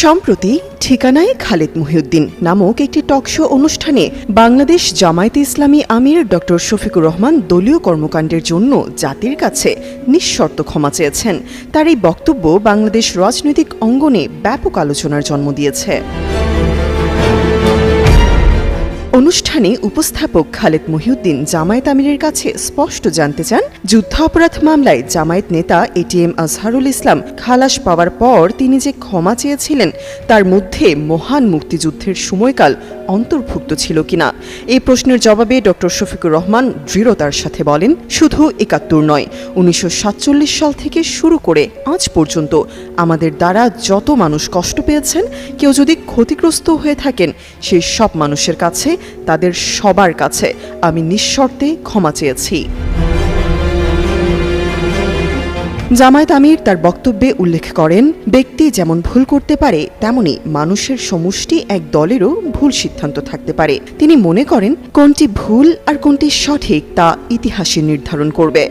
সম্প্রতি ঠিকানায় খালেদ মহিউদ্দিন নামক একটি টকশো অনুষ্ঠানে বাংলাদেশ জামায়াতে ইসলামী আমির ডক্টর শফিকুর রহমান দলীয় কর্মকাণ্ডের জন্য জাতির কাছে নিঃশর্ত ক্ষমা চেয়েছেন। তার এই বক্তব্য বাংলাদেশ রাজনৈতিক অঙ্গনে ব্যাপক আলোচনার জন্ম দিয়েছে। অনুষ্ঠানে উপস্থাপক খালেদ মহিউদ্দিন জামায়াত আমিরের কাছে স্পষ্ট জানতে চান, যুদ্ধাপরাধ মামলায় জামায়াত নেতা এটিএম আজহারুল ইসলাম খালাস পাওয়ার পর তিনি যে ক্ষমা চেয়েছিলেন তার মধ্যে মহান মুক্তিযুদ্ধের সময়কাল অন্তর্ভুক্ত ছিল কিনা। এই প্রশ্নের জবাবে ডক্টর শফিকুর রহমান দৃঢ়তার সাথে বলেন, শুধু ৭১ নয়, ১৯৪৭ সাল থেকে শুরু করে আজ পর্যন্ত আমাদের দ্বারা যত মানুষ কষ্ট পেয়েছেন, কেউ যদি ক্ষতিগ্রস্ত হয়ে থাকেন, সেই সব মানুষের কাছে, তাদের সবার কাছে আমি নিঃশর্তে ক্ষমা চেয়েছি। জামায়াত আমির তার বক্তব্যে উল্লেখ করেন, ব্যক্তি যেমন ভুল করতে পারে তেমনি মানুষের সমষ্টি এক দলেরও ভুল সিদ্ধান্ত থাকতে পারে। তিনি মনে করেন কোনটি ভুল আর কোনটি সঠিক তা ইতিহাসই নির্ধারণ করবে।